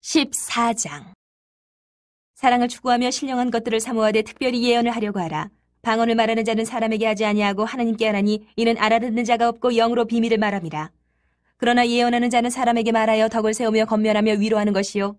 14장. 사랑을 추구하며 신령한 것들을 사모하되 특별히 예언을 하려고 하라. 방언을 말하는 자는 사람에게 하지 아니하고 하나님께 하나니 이는 알아듣는 자가 없고 영으로 비밀을 말함이라. 그러나 예언하는 자는 사람에게 말하여 덕을 세우며 건면하며 위로하는 것이요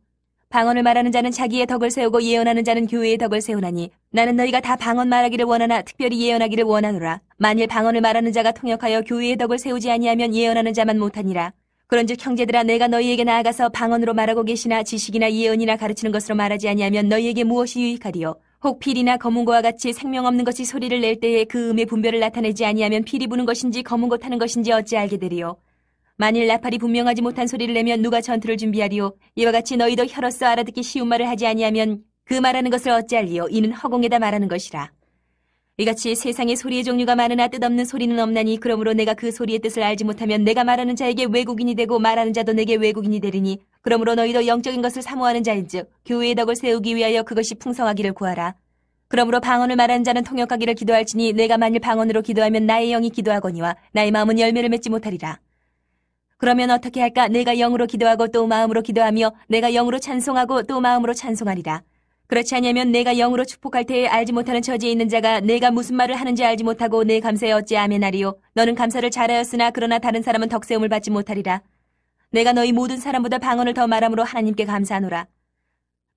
방언을 말하는 자는 자기의 덕을 세우고 예언하는 자는 교회의 덕을 세우나니 나는 너희가 다 방언 말하기를 원하나 특별히 예언하기를 원하노라. 만일 방언을 말하는 자가 통역하여 교회의 덕을 세우지 아니하면 예언하는 자만 못하니라. 그런즉 형제들아, 내가 너희에게 나아가서 방언으로 말하고 계시나 지식이나 예언이나 가르치는 것으로 말하지 아니하면 너희에게 무엇이 유익하리요? 혹 필이나 검은고와 같이 생명 없는 것이 소리를 낼 때에 그 음의 분별을 나타내지 아니하면 필이 부는 것인지 검은고 타는 것인지 어찌 알게 되리요? 만일 나팔이 분명하지 못한 소리를 내면 누가 전투를 준비하리요? 이와 같이 너희도 혀로서 알아듣기 쉬운 말을 하지 아니하면 그 말하는 것을 어찌 알리요? 이는 허공에다 말하는 것이라. 이같이 세상에 소리의 종류가 많으나 뜻없는 소리는 없나니 그러므로 내가 그 소리의 뜻을 알지 못하면 내가 말하는 자에게 외국인이 되고 말하는 자도 내게 외국인이 되리니 그러므로 너희도 영적인 것을 사모하는 자인즉 교회의 덕을 세우기 위하여 그것이 풍성하기를 구하라. 그러므로 방언을 말하는 자는 통역하기를 기도할지니 내가 만일 방언으로 기도하면 나의 영이 기도하거니와 나의 마음은 열매를 맺지 못하리라. 그러면 어떻게 할까? 내가 영으로 기도하고 또 마음으로 기도하며 내가 영으로 찬송하고 또 마음으로 찬송하리라. 그렇지 않으면 내가 영으로 축복할 때에 알지 못하는 처지에 있는 자가 내가 무슨 말을 하는지 알지 못하고 내 감사에 어찌 아멘하리요? 너는 감사를 잘하였으나 그러나 다른 사람은 덕세움을 받지 못하리라. 내가 너희 모든 사람보다 방언을 더 말함으로 하나님께 감사하노라.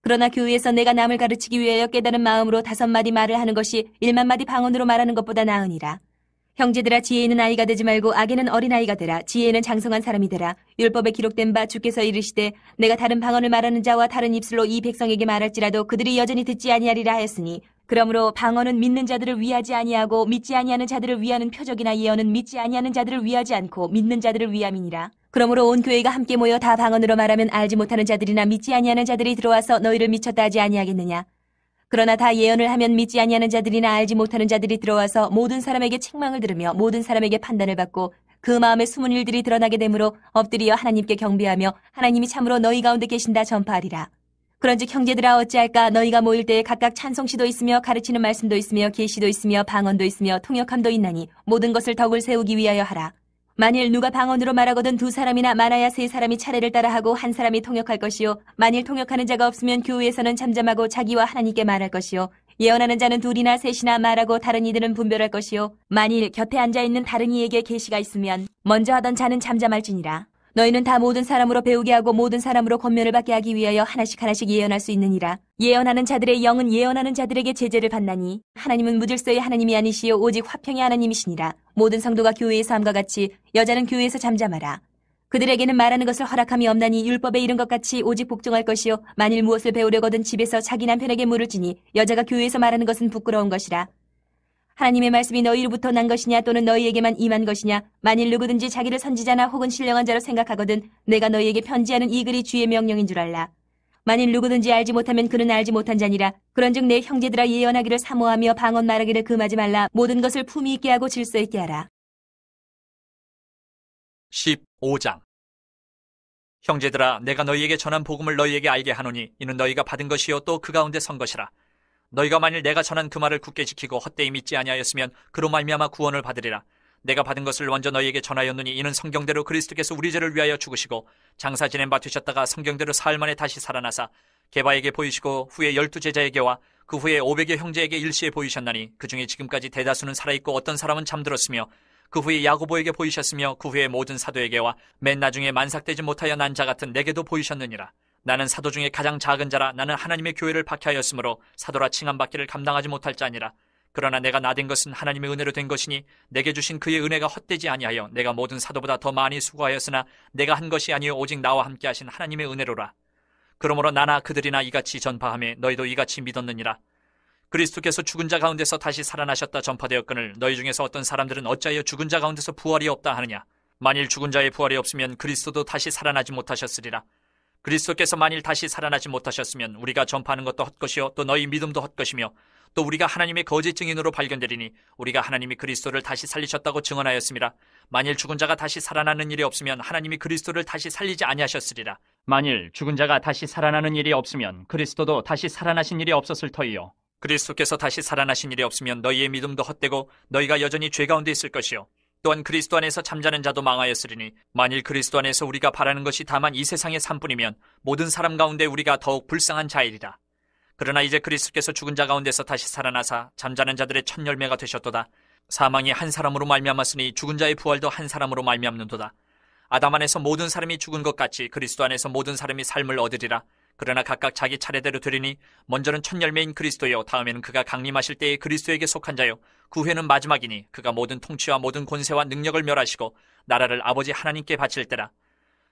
그러나 교회에서 내가 남을 가르치기 위하여 깨달은 마음으로 5마디 말을 하는 것이 1만마디 방언으로 말하는 것보다 나으니라. 형제들아, 지혜 있는 아이가 되지 말고 악에는 어린아이가 되라. 지혜는 장성한 사람이 되라. 율법에 기록된 바 주께서 이르시되 내가 다른 방언을 말하는 자와 다른 입술로 이 백성에게 말할지라도 그들이 여전히 듣지 아니하리라 하였으니 그러므로 방언은 믿는 자들을 위하지 아니하고 믿지 아니하는 자들을 위하는 표적이나 예언은 믿지 아니하는 자들을 위하지 않고 믿는 자들을 위함이니라. 그러므로 온 교회가 함께 모여 다 방언으로 말하면 알지 못하는 자들이나 믿지 아니하는 자들이 들어와서 너희를 미쳤다 하지 아니하겠느냐. 그러나 다 예언을 하면 믿지 아니하는 자들이나 알지 못하는 자들이 들어와서 모든 사람에게 책망을 들으며 모든 사람에게 판단을 받고 그 마음에 숨은 일들이 드러나게 되므로 엎드려 하나님께 경배하며 하나님이 참으로 너희 가운데 계신다 전파하리라. 그런즉 형제들아, 어찌할까? 너희가 모일 때에 각각 찬송시도 있으며 가르치는 말씀도 있으며 계시도 있으며 방언도 있으며 통역함도 있나니 모든 것을 덕을 세우기 위하여 하라. 만일 누가 방언으로 말하거든 2사람이나 많아야 3사람이 차례를 따라하고 1사람이 통역할 것이요 만일 통역하는 자가 없으면 교회에서는 잠잠하고 자기와 하나님께 말할 것이요 예언하는 자는 2이나 3이나 말하고 다른 이들은 분별할 것이요 만일 곁에 앉아있는 다른 이에게 계시가 있으면 먼저 하던 자는 잠잠할지니라. 너희는 다 모든 사람으로 배우게 하고 모든 사람으로 권면을 받게 하기 위하여 하나씩 하나씩 예언할 수 있느니라. 예언하는 자들의 영은 예언하는 자들에게 제재를 받나니 하나님은 무질서의 하나님이 아니시요 오직 화평의 하나님이시니라. 모든 성도가 교회에서 함과 같이 여자는 교회에서 잠잠하라. 그들에게는 말하는 것을 허락함이 없나니 율법에 이른 것 같이 오직 복종할 것이요 만일 무엇을 배우려거든 집에서 자기 남편에게 물을 지니 여자가 교회에서 말하는 것은 부끄러운 것이라. 하나님의 말씀이 너희로부터 난 것이냐 또는 너희에게만 임한 것이냐. 만일 누구든지 자기를 선지자나 혹은 신령한 자로 생각하거든 내가 너희에게 편지하는 이 글이 주의 명령인 줄 알라. 만일 누구든지 알지 못하면 그는 알지 못한 자니라. 그런즉 내 형제들아, 예언하기를 사모하며 방언 말하기를 금하지 말라. 모든 것을 품위 있게 하고 질서 있게 하라. 15장. 형제들아, 내가 너희에게 전한 복음을 너희에게 알게 하노니 이는 너희가 받은 것이요 또 그 가운데 선 것이라. 너희가 만일 내가 전한 그 말을 굳게 지키고 헛되이 믿지 아니하였으면 그로 말미암아 구원을 받으리라. 내가 받은 것을 먼저 너희에게 전하였느니 이는 성경대로 그리스도께서 우리 죄를 위하여 죽으시고 장사 지낸 바 되셨다가 성경대로 사흘 만에 다시 살아나사 게바에게 보이시고 후에 12제자에게와 그 후에 500여 형제에게 일시에 보이셨나니 그 중에 지금까지 대다수는 살아있고 어떤 사람은 잠들었으며 그 후에 야고보에게 보이셨으며 그 후에 모든 사도에게와 맨 나중에 만삭되지 못하여 난 자 같은 내게도 보이셨느니라. 나는 사도 중에 가장 작은 자라. 나는 하나님의 교회를 박해하였으므로 사도라 칭함받기를 감당하지 못할 자니라. 그러나 내가 나된 것은 하나님의 은혜로 된 것이니 내게 주신 그의 은혜가 헛되지 아니하여 내가 모든 사도보다 더 많이 수고하였으나 내가 한 것이 아니요 오직 나와 함께 하신 하나님의 은혜로라. 그러므로 나나 그들이나 이같이 전파하며 너희도 이같이 믿었느니라. 그리스도께서 죽은 자 가운데서 다시 살아나셨다 전파되었거늘 너희 중에서 어떤 사람들은 어찌하여 죽은 자 가운데서 부활이 없다 하느냐. 만일 죽은 자의 부활이 없으면 그리스도도 다시 살아나지 못하셨으리라. 그리스도께서 만일 다시 살아나지 못하셨으면 우리가 전파하는 것도 헛것이요 또 너희 믿음도 헛것이며 또 우리가 하나님의 거짓 증인으로 발견되리니 우리가 하나님이 그리스도를 다시 살리셨다고 증언하였습니다. 만일 죽은 자가 다시 살아나는 일이 없으면 하나님이 그리스도를 다시 살리지 아니하셨으리라. 만일 죽은 자가 다시 살아나는 일이 없으면 그리스도도 다시 살아나신 일이 없었을 터이요 그리스도께서 다시 살아나신 일이 없으면 너희의 믿음도 헛되고 너희가 여전히 죄 가운데 있을 것이요 또한 그리스도 안에서 잠자는 자도 망하였으리니 만일 그리스도 안에서 우리가 바라는 것이 다만 이 세상의 삶뿐이면 모든 사람 가운데 우리가 더욱 불쌍한 자이리라. 그러나 이제 그리스도께서 죽은 자 가운데서 다시 살아나사 잠자는 자들의 첫 열매가 되셨도다. 사망이 한 사람으로 말미암았으니 죽은 자의 부활도 한 사람으로 말미암는도다. 아담 안에서 모든 사람이 죽은 것 같이 그리스도 안에서 모든 사람이 삶을 얻으리라. 그러나 각각 자기 차례대로 되리니 먼저는 첫 열매인 그리스도요, 다음에는 그가 강림하실 때에 그리스도에게 속한 자요, 그 후에는 마지막이니 그가 모든 통치와 모든 권세와 능력을 멸하시고 나라를 아버지 하나님께 바칠 때라.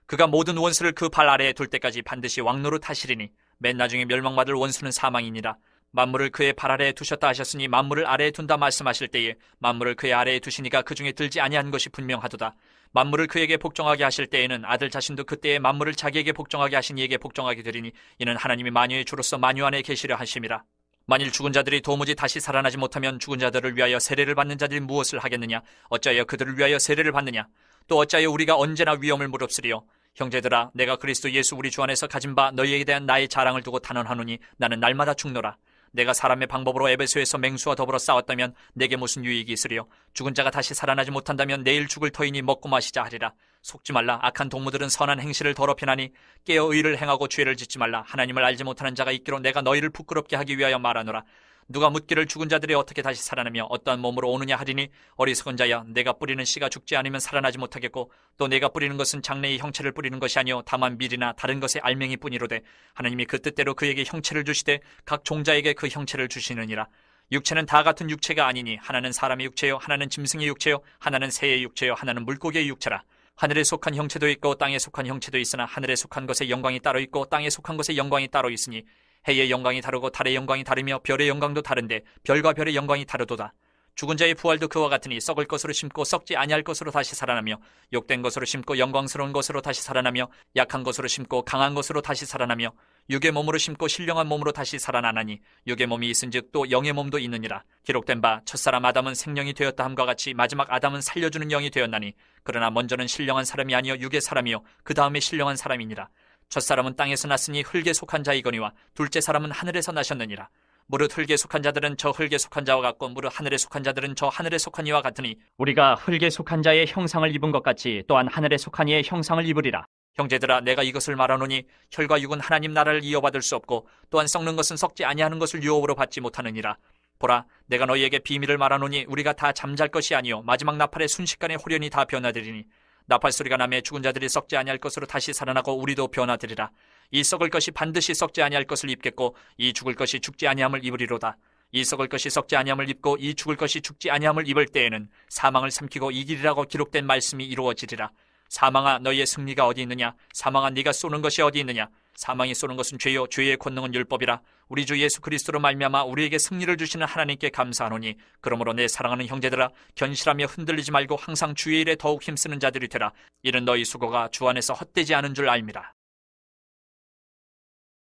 그가 모든 원수를 그 발 아래에 둘 때까지 반드시 왕노릇 하시리니 맨 나중에 멸망받을 원수는 사망이니라. 만물을 그의 발 아래에 두셨다 하셨으니 만물을 아래에 둔다 말씀하실 때에 만물을 그의 아래에 두시니가 그 중에 들지 아니한 것이 분명하도다. 만물을 그에게 복종하게 하실 때에는 아들 자신도 그때에 만물을 자기에게 복종하게 하신 이에게 복종하게 되리니 이는 하나님이 만유의 주로서 만유 안에 계시려 하심이라. 만일 죽은 자들이 도무지 다시 살아나지 못하면 죽은 자들을 위하여 세례를 받는 자들이 무엇을 하겠느냐? 어찌하여 그들을 위하여 세례를 받느냐? 또 어찌하여 우리가 언제나 위험을 무릅쓰리요? 형제들아, 내가 그리스도 예수 우리 주 안에서 가진 바 너희에게 대한 나의 자랑을 두고 단언하노니 나는 날마다 죽노라. 내가 사람의 방법으로 에베소에서 맹수와 더불어 싸웠다면 내게 무슨 유익이 있으리요? 죽은 자가 다시 살아나지 못한다면 내일 죽을 터이니 먹고 마시자 하리라. 속지 말라. 악한 동무들은 선한 행실을 더럽히나니 깨어 의를 행하고 죄를 짓지 말라. 하나님을 알지 못하는 자가 있기로 내가 너희를 부끄럽게 하기 위하여 말하노라. 누가 묻기를 죽은 자들이 어떻게 다시 살아나며 어떠한 몸으로 오느냐 하리니 어리석은 자야, 내가 뿌리는 씨가 죽지 않으면 살아나지 못하겠고 또 내가 뿌리는 것은 장래의 형체를 뿌리는 것이 아니요 다만 밀이나 다른 것의 알맹이 뿐이로되 하나님이 그 뜻대로 그에게 형체를 주시되 각 종자에게 그 형체를 주시느니라. 육체는 다 같은 육체가 아니니 하나는 사람의 육체요, 하나는 짐승의 육체요, 하나는 새의 육체요, 하나는 물고기의 육체라. 하늘에 속한 형체도 있고 땅에 속한 형체도 있으나 하늘에 속한 것의 영광이 따로 있고 땅에 속한 것의 영광이 따로 있으니 해의 영광이 다르고 달의 영광이 다르며 별의 영광도 다른데 별과 별의 영광이 다르도다. 죽은 자의 부활도 그와 같으니 썩을 것으로 심고 썩지 아니할 것으로 다시 살아나며 욕된 것으로 심고 영광스러운 것으로 다시 살아나며 약한 것으로 심고 강한 것으로 다시 살아나며 육의 몸으로 심고 신령한 몸으로 다시 살아나나니 육의 몸이 있은즉 또 영의 몸도 있느니라. 기록된 바 첫사람 아담은 생령이 되었다 함과 같이 마지막 아담은 살려주는 영이 되었나니 그러나 먼저는 신령한 사람이 아니요 육의 사람이요 그 다음에 신령한 사람이니라. 첫사람은 땅에서 났으니 흙에 속한 자이거니와 둘째 사람은 하늘에서 나셨느니라. 무릇 흙에 속한 자들은 저 흙에 속한 자와 같고 무릇 하늘에 속한 자들은 저 하늘에 속한 이와 같으니 우리가 흙에 속한 자의 형상을 입은 것 같이 또한 하늘에 속한 이의 형상을 입으리라. 형제들아, 내가 이것을 말하노니 혈과 육은 하나님 나라를 이어받을 수 없고 또한 썩는 것은 썩지 아니하는 것을 유업으로 받지 못하느니라. 보라, 내가 너희에게 비밀을 말하노니 우리가 다 잠잘 것이 아니요 마지막 나팔의 순식간에 홀연히 다 변화되리니 나팔 소리가 나매 죽은 자들이 썩지 아니할 것으로 다시 살아나고 우리도 변화되리라. 이 썩을 것이 반드시 썩지 아니할 것을 입겠고 이 죽을 것이 죽지 아니함을 입으리로다. 이 썩을 것이 썩지 아니함을 입고 이 죽을 것이 죽지 아니함을 입을 때에는 사망을 삼키고 이기리라고 기록된 말씀이 이루어지리라. 사망아, 너희의 승리가 어디 있느냐? 사망아, 네가 쏘는 것이 어디 있느냐? 사망이 쏘는 것은 죄요 죄의 권능은 율법이라. 우리 주 예수 그리스도로 말미암아 우리에게 승리를 주시는 하나님께 감사하노니 그러므로 내 사랑하는 형제들아, 견실하며 흔들리지 말고 항상 주의 일에 더욱 힘쓰는 자들이 되라. 이는 너희 수고가 주 안에서 헛되지 않은 줄 알미라.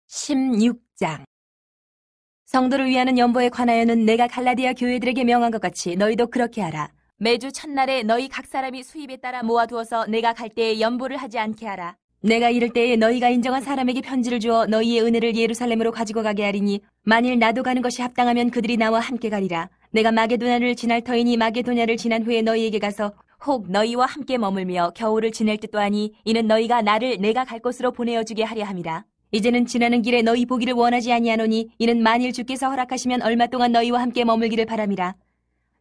16장. 성도를 위하는 연보에 관하여는 내가 갈라디아 교회들에게 명한 것 같이 너희도 그렇게 하라. 매주 첫날에 너희 각 사람이 수입에 따라 모아두어서 내가 갈 때에 연보를 하지 않게 하라. 내가 이를 때에 너희가 인정한 사람에게 편지를 주어 너희의 은혜를 예루살렘으로 가지고 가게 하리니 만일 나도 가는 것이 합당하면 그들이 나와 함께 가리라. 내가 마게도냐를 지날 터이니 마게도냐를 지난 후에 너희에게 가서 혹 너희와 함께 머물며 겨울을 지낼 듯도 하니 이는 너희가 나를 내가 갈 곳으로 보내어주게 하려 함이라. 이제는 지나는 길에 너희 보기를 원하지 아니하노니 이는 만일 주께서 허락하시면 얼마 동안 너희와 함께 머물기를 바람이라.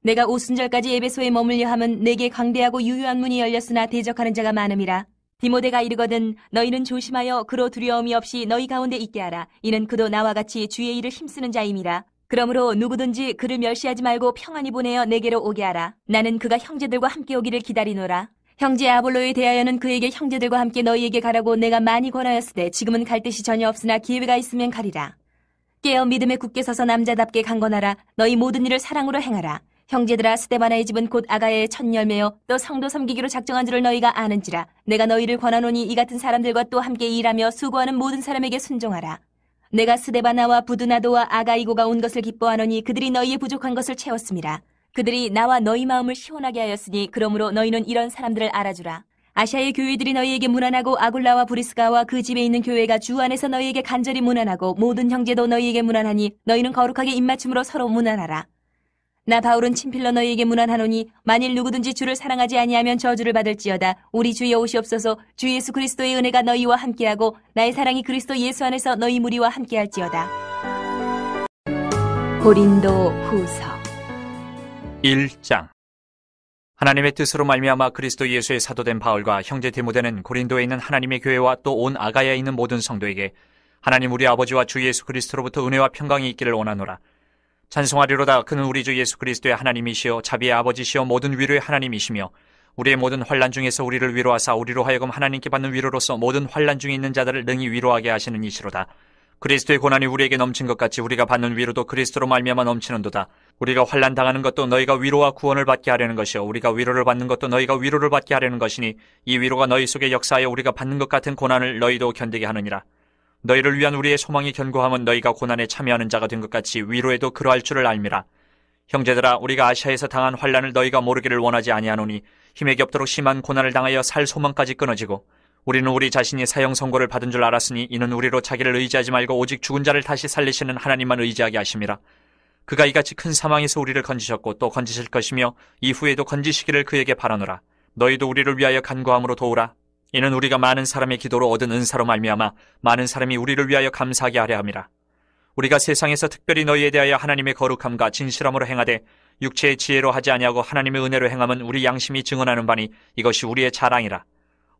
내가 오순절까지 에베소에 머물려 함은 내게 광대하고 유효한 문이 열렸으나 대적하는 자가 많음이라. 디모데가 이르거든 너희는 조심하여 그로 두려움이 없이 너희 가운데 있게 하라. 이는 그도 나와 같이 주의 일을 힘쓰는 자임이라. 그러므로 누구든지 그를 멸시하지 말고 평안히 보내어 내게로 오게 하라. 나는 그가 형제들과 함께 오기를 기다리노라. 형제 아볼로에 대하여는 그에게 형제들과 함께 너희에게 가라고 내가 많이 권하였으되 지금은 갈 뜻이 전혀 없으나 기회가 있으면 가리라. 깨어 믿음에 굳게 서서 남자답게 강건하라. 너희 모든 일을 사랑으로 행하라. 형제들아, 스데바나의 집은 곧 아가야의 첫 열매요 또 성도 섬기기로 작정한 줄을 너희가 아는지라. 내가 너희를 권하노니 이 같은 사람들과 또 함께 일하며 수고하는 모든 사람에게 순종하라. 내가 스데바나와 부두나도와 아가이고가 온 것을 기뻐하노니 그들이 너희의 부족한 것을 채웠음이라. 그들이 나와 너희 마음을 시원하게 하였으니 그러므로 너희는 이런 사람들을 알아주라. 아시아의 교회들이 너희에게 문안하고 아굴라와 브리스가와 그 집에 있는 교회가 주 안에서 너희에게 간절히 문안하고 모든 형제도 너희에게 문안하니 너희는 거룩하게 입맞춤으로 서로 문안하라. 나 바울은 친필로 너희에게 문안하노니 만일 누구든지 주를 사랑하지 아니하면 저주를 받을지어다. 우리 주 여호시옵소서. 주 예수 그리스도의 은혜가 너희와 함께하고 나의 사랑이 그리스도 예수 안에서 너희 무리와 함께할지어다. 고린도 후서 1장. 하나님의 뜻으로 말미암아 그리스도 예수의 사도된 바울과 형제 디모데는 고린도에 있는 하나님의 교회와 또 온 아가야에 있는 모든 성도에게 하나님 우리 아버지와 주 예수 그리스도로부터 은혜와 평강이 있기를 원하노라. 찬송하리로다. 그는 우리 주 예수 그리스도의 하나님이시여 자비의 아버지시여 모든 위로의 하나님이시며 우리의 모든 환난 중에서 우리를 위로하사 우리로 하여금 하나님께 받는 위로로서 모든 환난 중에 있는 자들을 능히 위로하게 하시는 이시로다. 그리스도의 고난이 우리에게 넘친 것 같이 우리가 받는 위로도 그리스도로 말미암아 넘치는도다. 우리가 환난 당하는 것도 너희가 위로와 구원을 받게 하려는 것이요 우리가 위로를 받는 것도 너희가 위로를 받게 하려는 것이니 이 위로가 너희 속에 역사하여 우리가 받는 것 같은 고난을 너희도 견디게 하느니라. 너희를 위한 우리의 소망이 견고함은 너희가 고난에 참여하는 자가 된 것 같이 위로에도 그러할 줄을 알미라. 형제들아, 우리가 아시아에서 당한 환난을 너희가 모르기를 원하지 아니하노니 힘에 겹도록 심한 고난을 당하여 살 소망까지 끊어지고 우리는 우리 자신이 사형 선고를 받은 줄 알았으니 이는 우리로 자기를 의지하지 말고 오직 죽은 자를 다시 살리시는 하나님만 의지하게 하심이라. 그가 이같이 큰 사망에서 우리를 건지셨고 또 건지실 것이며 이후에도 건지시기를 그에게 바라노라. 너희도 우리를 위하여 간구함으로 도우라. 이는 우리가 많은 사람의 기도로 얻은 은사로 말미암아 많은 사람이 우리를 위하여 감사하게 하려 함이라. 우리가 세상에서 특별히 너희에 대하여 하나님의 거룩함과 진실함으로 행하되 육체의 지혜로 하지 아니하고 하나님의 은혜로 행함은 우리 양심이 증언하는 바니 이것이 우리의 자랑이라.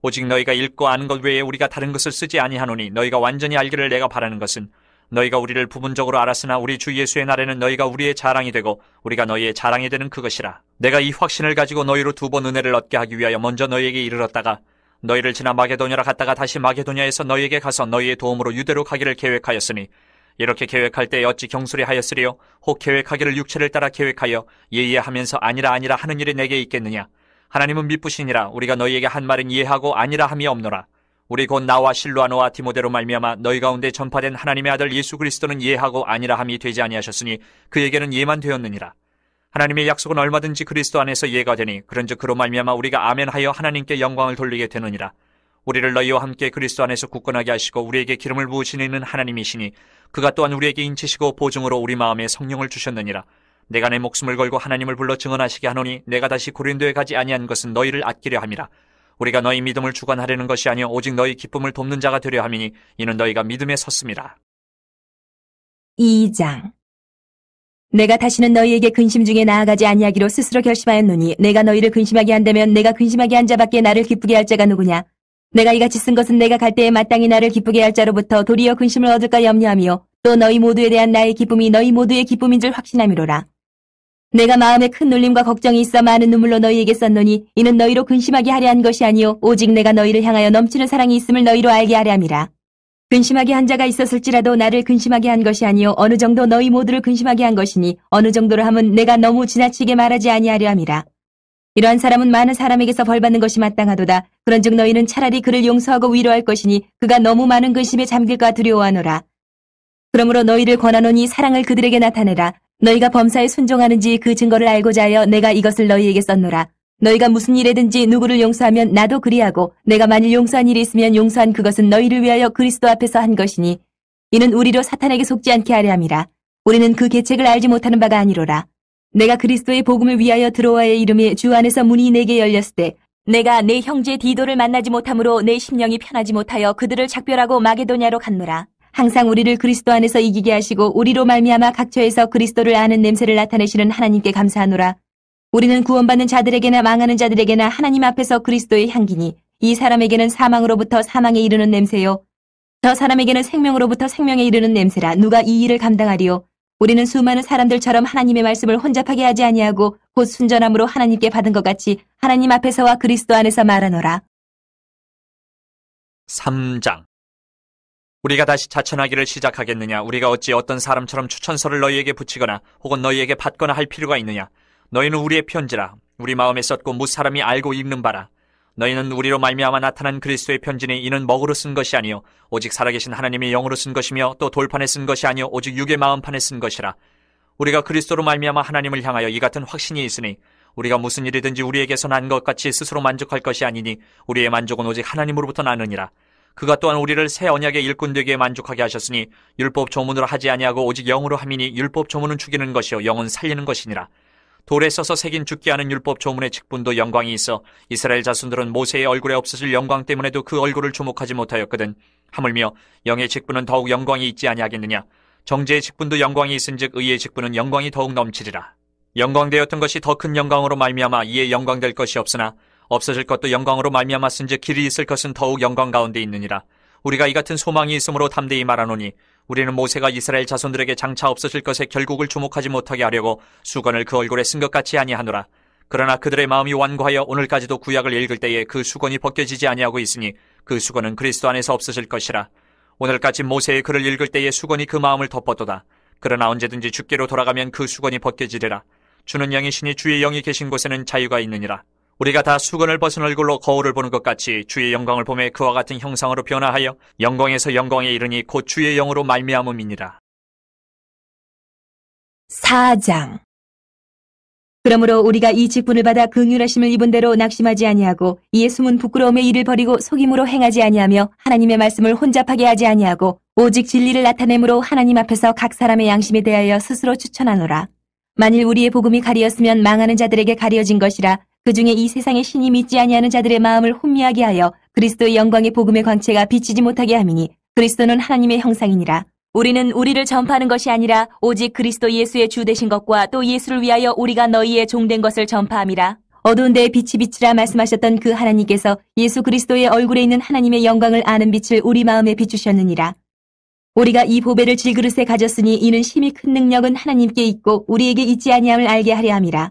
오직 너희가 읽고 아는 것 외에 우리가 다른 것을 쓰지 아니하노니 너희가 완전히 알기를 내가 바라는 것은 너희가 우리를 부분적으로 알았으나 우리 주 예수의 날에는 너희가 우리의 자랑이 되고 우리가 너희의 자랑이 되는 그것이라. 내가 이 확신을 가지고 너희로 2번 은혜를 얻게 하기 위하여 먼저 너희에게 이르렀다가 너희를 지나 마게도냐로 갔다가 다시 마게도냐에서 너희에게 가서 너희의 도움으로 유대로 가기를 계획하였으니 이렇게 계획할 때 어찌 경솔히 하였으리요? 혹 계획하기를 육체를 따라 계획하여 예의하면서 아니라 하는 일이 내게 있겠느냐? 하나님은 미쁘시니라. 우리가 너희에게 한 말은 이해하고 아니라 함이 없노라. 우리 곧 나와 실로아노와 디모데로 말미암아 너희 가운데 전파된 하나님의 아들 예수 그리스도는 이해하고 아니라 함이 되지 아니하셨으니 그에게는 예만 되었느니라. 하나님의 약속은 얼마든지 그리스도 안에서 예가 되니 그런즉 그로 말미암아 우리가 아멘하여 하나님께 영광을 돌리게 되느니라. 우리를 너희와 함께 그리스도 안에서 굳건하게 하시고 우리에게 기름을 부으시는 하나님이시니 그가 또한 우리에게 인치시고 보증으로 우리 마음에 성령을 주셨느니라. 내가 내 목숨을 걸고 하나님을 불러 증언하시게 하노니 내가 다시 고린도에 가지 아니한 것은 너희를 아끼려 함이라. 우리가 너희 믿음을 주관하려는 것이 아니요 오직 너희 기쁨을 돕는 자가 되려 함이니 이는 너희가 믿음에 섰음이라. 2장. 내가 다시는 너희에게 근심 중에 나아가지 아니하기로 스스로 결심하였노니 내가 너희를 근심하게 한다면 내가 근심하게 한 자밖에 나를 기쁘게 할 자가 누구냐? 내가 이같이 쓴 것은 내가 갈 때에 마땅히 나를 기쁘게 할 자로부터 도리어 근심을 얻을까 염려하며 또 너희 모두에 대한 나의 기쁨이 너희 모두의 기쁨인 줄 확신함이로라. 내가 마음에 큰 놀림과 걱정이 있어 많은 눈물로 너희에게 썼노니 이는 너희로 근심하게 하려 한 것이 아니요 오직 내가 너희를 향하여 넘치는 사랑이 있음을 너희로 알게 하려 함이라. 근심하게 한 자가 있었을지라도 나를 근심하게 한 것이 아니요 어느 정도 너희 모두를 근심하게 한 것이니 어느 정도로 함은 내가 너무 지나치게 말하지 아니하려 함이라. 이러한 사람은 많은 사람에게서 벌받는 것이 마땅하도다. 그런즉 너희는 차라리 그를 용서하고 위로할 것이니 그가 너무 많은 근심에 잠길까 두려워하노라. 그러므로 너희를 권하노니 사랑을 그들에게 나타내라. 너희가 범사에 순종하는지 그 증거를 알고자 하여 내가 이것을 너희에게 썼노라. 너희가 무슨 일에든지 누구를 용서하면 나도 그리하고 내가 만일 용서한 일이 있으면 용서한 그것은 너희를 위하여 그리스도 앞에서 한 것이니 이는 우리로 사탄에게 속지 않게 하려 함이라. 우리는 그 계책을 알지 못하는 바가 아니로라. 내가 그리스도의 복음을 위하여 드로아의 이름에 주 안에서 문이 내게 열렸을 때 내가 내 형제 디도를 만나지 못함으로 내 심령이 편하지 못하여 그들을 작별하고 마게도냐로 갔노라. 항상 우리를 그리스도 안에서 이기게 하시고 우리로 말미암아 각처에서 그리스도를 아는 냄새를 나타내시는 하나님께 감사하노라. 우리는 구원받는 자들에게나 망하는 자들에게나 하나님 앞에서 그리스도의 향기니 이 사람에게는 사망으로부터 사망에 이르는 냄새요 저 사람에게는 생명으로부터 생명에 이르는 냄새라. 누가 이 일을 감당하리요? 우리는 수많은 사람들처럼 하나님의 말씀을 혼잡하게 하지 아니하고 곧 순전함으로 하나님께 받은 것 같이 하나님 앞에서와 그리스도 안에서 말하노라. 3장. 우리가 다시 자천하기를 시작하겠느냐? 우리가 어찌 어떤 사람처럼 추천서를 너희에게 붙이거나 혹은 너희에게 받거나 할 필요가 있느냐? 너희는 우리의 편지라. 우리 마음에 썼고 무 사람이 알고 읽는 바라. 너희는 우리로 말미암아 나타난 그리스도의 편지니 이는 먹으로 쓴 것이 아니요 오직 살아계신 하나님의 영으로 쓴 것이며 또 돌판에 쓴 것이 아니요 오직 육의 마음판에 쓴 것이라. 우리가 그리스도로 말미암아 하나님을 향하여 이 같은 확신이 있으니 우리가 무슨 일이든지 우리에게서 난 것 같이 스스로 만족할 것이 아니니 우리의 만족은 오직 하나님으로부터 나느니라. 그가 또한 우리를 새 언약의 일꾼 되기에 만족하게 하셨으니 율법 조문으로 하지 아니하고 오직 영으로 함이니 율법 조문은 죽이는 것이요 영은 살리는 것이니라. 돌에 써서 새긴 죽게 하는 율법 조문의 직분도 영광이 있어 이스라엘 자손들은 모세의 얼굴에 없어질 영광 때문에도 그 얼굴을 주목하지 못하였거든. 하물며 영의 직분은 더욱 영광이 있지 아니하겠느냐. 정죄의 직분도 영광이 있은즉 의의 직분은 영광이 더욱 넘치리라. 영광되었던 것이 더 큰 영광으로 말미암아 이에 영광될 것이 없으나 없어질 것도 영광으로 말미암았은즉 길이 있을 것은 더욱 영광 가운데 있느니라. 우리가 이 같은 소망이 있으므로 담대히 말하노니 우리는 모세가 이스라엘 자손들에게 장차 없어질 것의 결국을 주목하지 못하게 하려고 수건을 그 얼굴에 쓴 것 같이 아니하노라. 그러나 그들의 마음이 완고하여 오늘까지도 구약을 읽을 때에 그 수건이 벗겨지지 아니하고 있으니 그 수건은 그리스도 안에서 없어질 것이라. 오늘까지 모세의 글을 읽을 때에 수건이 그 마음을 덮었도다. 그러나 언제든지 주께로 돌아가면 그 수건이 벗겨지리라. 주는 영이시니 주의 영이 계신 곳에는 자유가 있느니라. 우리가 다 수건을 벗은 얼굴로 거울을 보는 것 같이 주의 영광을 보매 그와 같은 형상으로 변화하여 영광에서 영광에 이르니 곧 주의 영으로 말미암음이니라. 4장. 그러므로 우리가 이 직분을 받아 긍휼하심을 입은 대로 낙심하지 아니하고 이에 숨은 부끄러움의 일을 버리고 속임으로 행하지 아니하며 하나님의 말씀을 혼잡하게 하지 아니하고 오직 진리를 나타내므로 하나님 앞에서 각 사람의 양심에 대하여 스스로 추천하노라. 만일 우리의 복음이 가리었으면 망하는 자들에게 가려진 것이라. 그 중에 이 세상의 신이 믿지 아니하는 자들의 마음을 혼미하게 하여 그리스도의 영광의 복음의 광채가 비치지 못하게 함이니 그리스도는 하나님의 형상이니라. 우리는 우리를 전파하는 것이 아니라 오직 그리스도 예수의 주 되신 것과 또 예수를 위하여 우리가 너희의 종된 것을 전파함이라. 어두운 데에 빛이 비치라 말씀하셨던 그 하나님께서 예수 그리스도의 얼굴에 있는 하나님의 영광을 아는 빛을 우리 마음에 비추셨느니라. 우리가 이 보배를 질그릇에 가졌으니 이는 심히 큰 능력은 하나님께 있고 우리에게 있지 아니함을 알게 하려 함이라.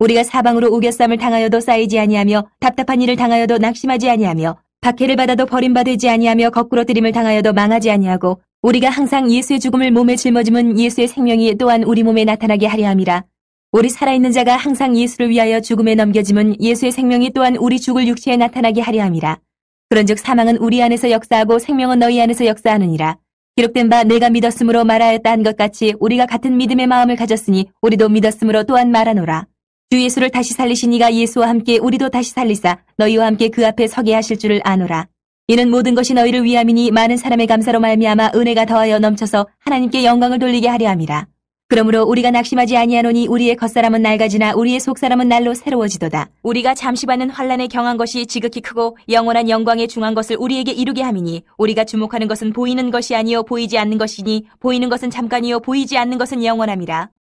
우리가 사방으로 우겨쌈을 당하여도 쌓이지 아니하며 답답한 일을 당하여도 낙심하지 아니하며 박해를 받아도 버림받지 아니하며 거꾸로 들임을 당하여도 망하지 아니하고 우리가 항상 예수의 죽음을 몸에 짊어짐은 예수의 생명이 또한 우리 몸에 나타나게 하려 함이라. 우리 살아있는 자가 항상 예수를 위하여 죽음에 넘겨짐은 예수의 생명이 또한 우리 죽을 육체에 나타나게 하려 함이라. 그런즉 사망은 우리 안에서 역사하고 생명은 너희 안에서 역사하느니라. 기록된 바 내가 믿었으므로 말하였다 한 것 같이 우리가 같은 믿음의 마음을 가졌으니 우리도 믿었으므로 또한 말하노라. 주 예수를 다시 살리신 이가 예수와 함께 우리도 다시 살리사 너희와 함께 그 앞에 서게 하실 줄을 아노라. 이는 모든 것이 너희를 위함이니 많은 사람의 감사로 말미암아 은혜가 더하여 넘쳐서 하나님께 영광을 돌리게 하려 함이라. 그러므로 우리가 낙심하지 아니하노니 우리의 겉사람은 낡아지나 우리의 속사람은 날로 새로워지도다. 우리가 잠시 받는 환난에 경한 것이 지극히 크고 영원한 영광에 중한 것을 우리에게 이루게 함이니 우리가 주목하는 것은 보이는 것이 아니요 보이지 않는 것이니 보이는 것은 잠깐이요 보이지 않는 것은 영원함이라.